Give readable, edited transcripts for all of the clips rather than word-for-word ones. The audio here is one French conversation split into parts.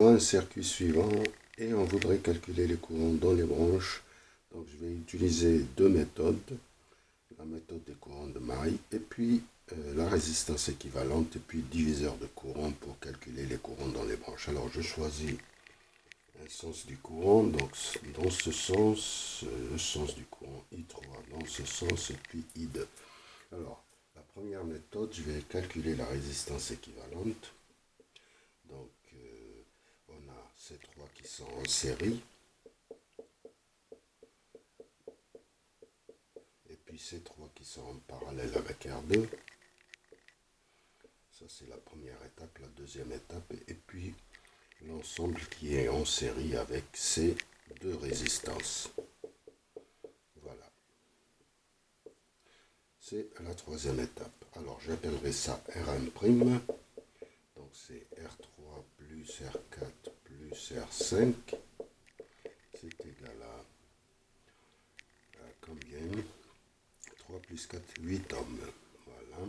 Un circuit suivant et on voudrait calculer les courants dans les branches. Donc je vais utiliser deux méthodes, la méthode des courants de maille et puis la résistance équivalente et puis diviseur de courant pour calculer les courants dans les branches. Alors je choisis un sens du courant, donc dans ce sens, le sens du courant I3 dans ce sens et puis I2. Alors la première méthode, je vais calculer la résistance équivalente. Donc on a ces trois qui sont en série. Et puis ces trois qui sont en parallèle avec R2. Ça c'est la première étape, la deuxième étape. Et puis l'ensemble qui est en série avec ces deux résistances. Voilà. C'est la troisième étape. Alors j'appellerai ça R1'. Donc c'est R3 plus R4 plus R5. C'est égal à combien? 3 plus 4, 8 ohms. Voilà.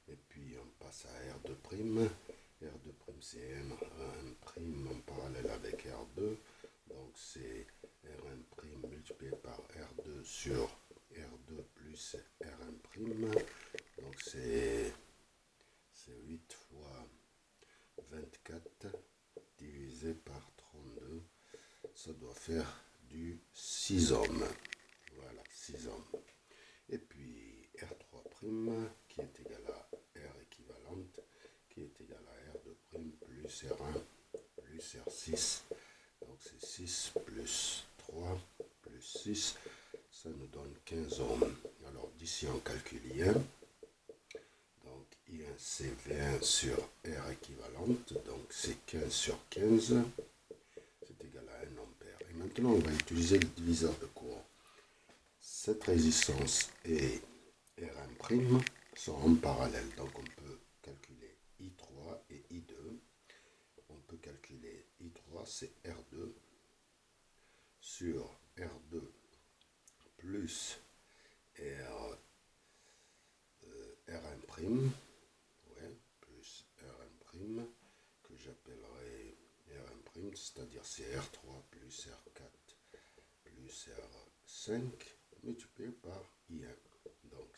Et puis on passe à R2'. R2' c'est R1' en parallèle avec R2. Donc c'est R1' multiplié par R2 sur R2 plus R1'. Donc c'est 8 fois 24 divisé par 32. Ça doit faire du 6 ohms. Voilà, 6 ohms. Et puis R3' qui est égal à R équivalente, qui est égal à R2' plus R1 plus R6. Donc c'est 6 plus 3 plus 6, ça nous donne 15 ohms. Alors d'ici on calcule I1. Donc I1 c'est V1 sur R équivalente, donc c'est 15 sur 15, c'est égal à 1 ampère. Et maintenant on va utiliser le diviseur de courant. Cette résistance et R1' sont en parallèle, donc on peut calculer I3 et I2. On peut calculer I3, c'est R2 sur R2 plus R1', ouais, plus R1', que j'appellerai R1', c'est-à-dire c'est R3 plus R4 plus R5 multiplié par I1. Donc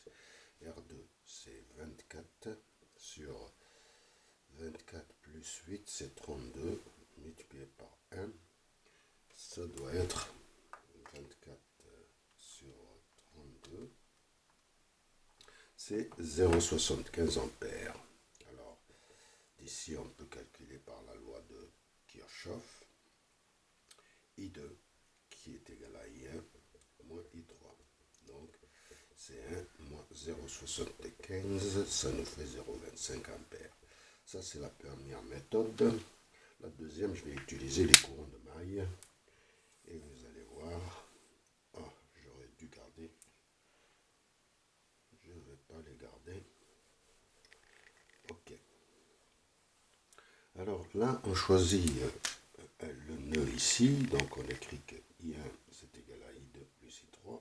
R2 c'est 24 sur 24 plus 8 c'est 32 multiplié par 1. Ça doit être 24 sur 32. C'est 0,75 ampères. Alors d'ici on peut calculer par la loi de Kirchhoff I2 qui est égal à I1 moins I3. Donc c'est 1 moins 0,75, ça nous fait 0,25 ampères. Ça c'est la première méthode. La deuxième, je vais utiliser les courants de maille. Et vous allez voir, j'aurais dû garder, je ne vais pas les garder. Ok. Alors là, on choisit le nœud ici, donc on écrit que I1 c'est égal à I2 plus I3.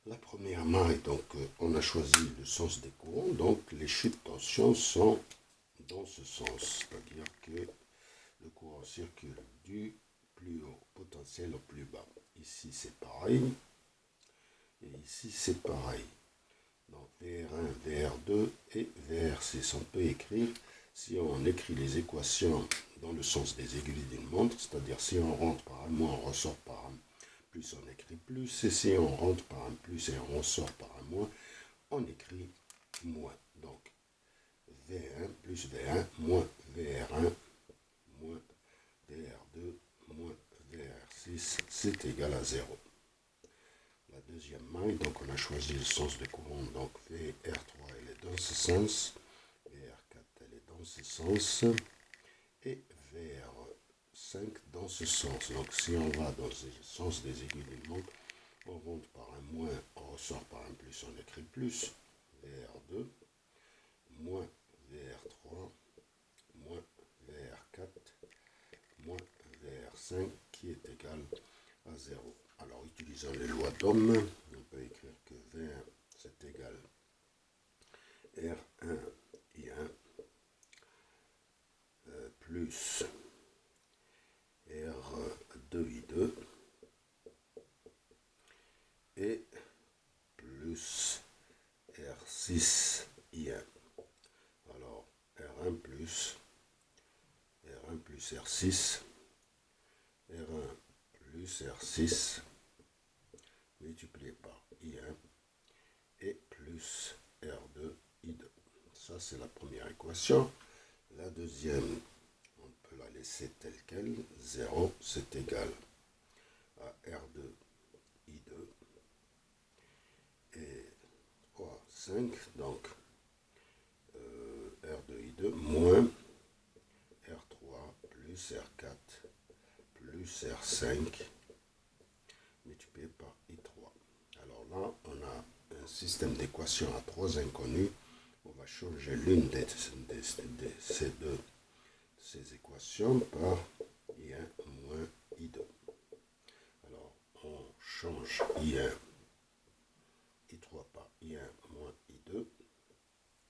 La première maille, donc on a choisi le sens des courants, donc les chutes de tension sont dans ce sens, c'est-à-dire que le courant circule du plus haut potentiel au plus bas. Ici c'est pareil, et ici c'est pareil. Donc VR1, VR2 et VR6. On peut écrire, si on écrit les équations dans le sens des aiguilles d'une montre, c'est-à-dire si on rentre par un moins, on ressort par un plus, on écrit plus, et si on rentre par un plus et on ressort par un moins, on écrit moins. Donc V1 plus V1 moins VR1 moins VR2 moins VR6, c'est égal à 0. La deuxième maille, donc on a choisi le sens de courant, donc VR3 elle est dans ce sens, VR4 elle est dans ce sens, et VR5 dans ce sens. Donc si on va dans le sens des aiguilles d'une montre, on rentre par un moins, on ressort par un plus, on écrit plus, VR2, moins VR3, moins VR4, moins VR5 qui est égal à 0. Alors utilisant les lois d'Ohm, on peut écrire que V1 c'est égal R1 I1 plus R2I2 et plus R6I1. Alors R1 plus R6, R1 plus R6 multiplié par I1 et plus R2I2. Ça, c'est la première équation. La deuxième, on peut la laisser telle qu'elle. 0, c'est égal à R2I2 et 3, 5. Donc, R2I2 moins R3 plus R4 plus R5 multiplié par I3. Alors là, on a un système d'équations à trois inconnus. On va changer l'une de ces équations par I1 moins I2. Alors, on change I1, I3 par I1 moins I2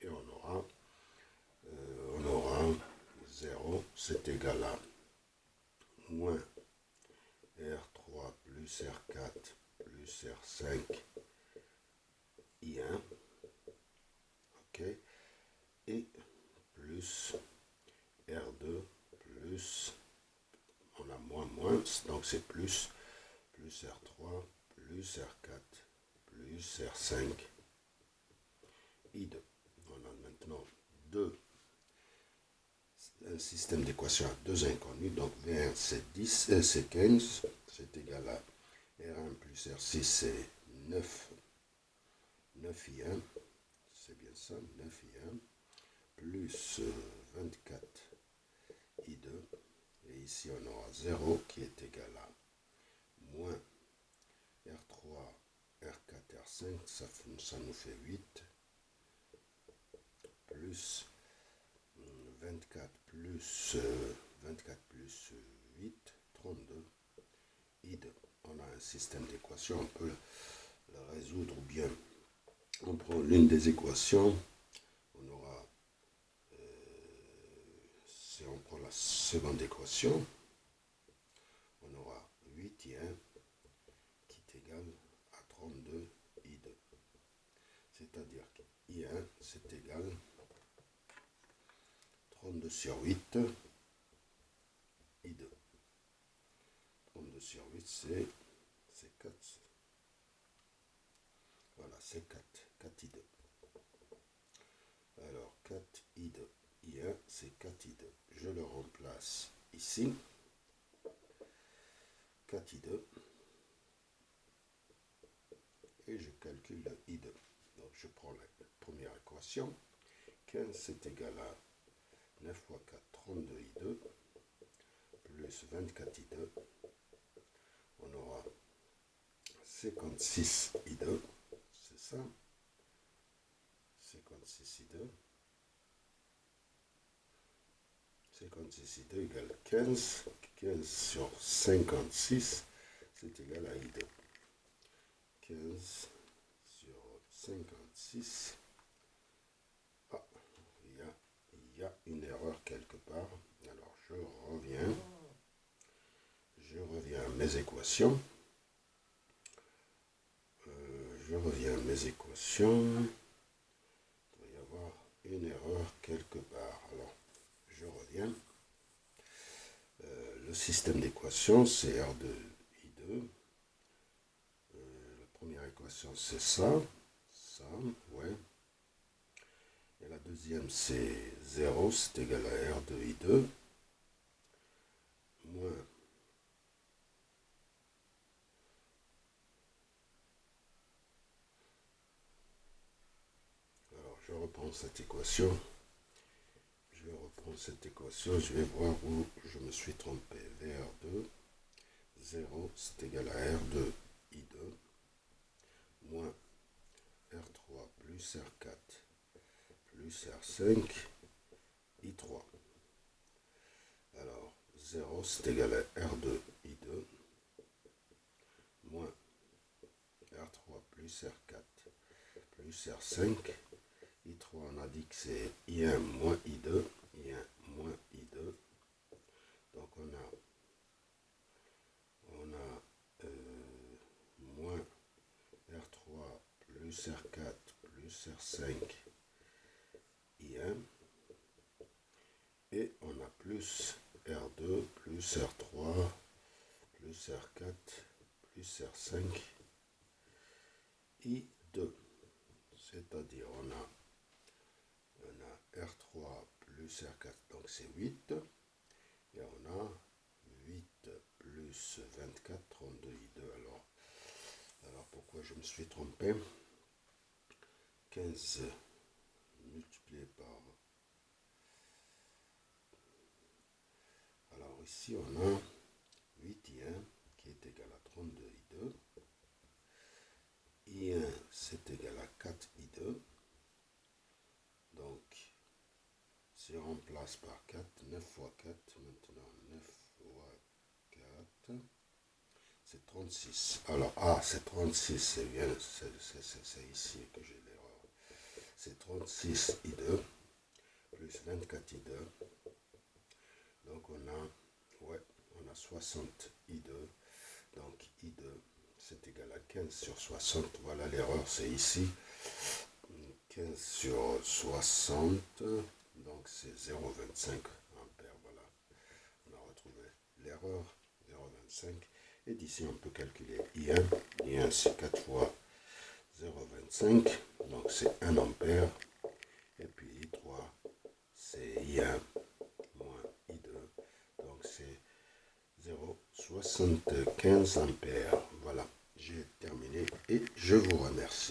et on aura 0, c'est égal à moins R3 plus R4 plus R5 I1, ok, et plus R2 plus, on a moins, donc c'est plus R3 plus R4 plus R5 I2. On a maintenant un système d'équations à deux inconnus, donc V1 c'est 10, c'est 15, c'est égal à R1 plus R6 c'est 9 I1, c'est bien ça, 9 I1, plus 24 I2, et ici on aura 0 qui est égal à moins R3, R4, R5, ça nous fait 8, plus 24 plus 8, 32 I2. On a un système d'équations, on peut le résoudre ou bien on prend l'une des équations, on aura, si on prend la seconde équation, on aura 8 I1 qui est égal à 32 I2. C'est-à-dire que I1 c'est égal 32 sur 8 I2. 32 sur 8 c'est 4. Voilà, c'est 4 I2. Alors 4 I2, I1 c'est 4 I2. Je le remplace ici. 4 I2. Et je calcule le I2. Donc je prends la première équation. 15 c'est égal à 9 fois 4, 32 I2, plus 24 I2, on aura 56 I2, c'est ça, 56 I2, 56 I2 égale 15, 15 sur 56, c'est égal à I2. 15 sur 56, il y a une erreur quelque part. Alors je reviens à mes équations. Il doit y avoir une erreur quelque part. Alors je reviens. Le système d'équations c'est R2I2. La première équation c'est ça, ouais. Et la deuxième, c'est 0, c'est égal à R2I2, moins, alors je reprends cette équation, je vais voir où je me suis trompé. VR2, 0, c'est égal à R2I2, moins R3 plus R4 plus R5, I3. Alors, 0, c'est égal à R2I2, moins R3 plus R4 plus R5, I3, on a dit que c'est I1 moins I2, I1 moins I2, plus R4 plus R5 I1. Et on a plus R2 plus R3 plus R4 plus R5 I2. C'est-à-dire on a R3 plus R4, donc c'est 8. Et on a 8 plus 24, 32 I2. Alors pourquoi je me suis trompé? 15 multiplié par... Alors ici on a 8 I1 qui est égal à 32 I2. I1 c'est égal à 4 I2. Donc si on remplace par 4, 9 fois 4, maintenant 9 fois 4, c'est 36. Alors, c'est 36, c'est bien, c'est ici que j'ai l'erreur. C'est 36 I2 plus 24 I2. Donc on a 60 I2. Donc I2 c'est égal à 15 sur 60. Voilà, l'erreur c'est ici. 15 sur 60, donc c'est 0,25 ampères. Voilà, on a retrouvé l'erreur, 0,25. Et d'ici on peut calculer I1. I1 c'est 4 fois 0,25, donc c'est 1 ampère. Et puis I3 c'est I1 moins I2, donc c'est 0,75 ampères. Voilà, j'ai terminé et je vous remercie.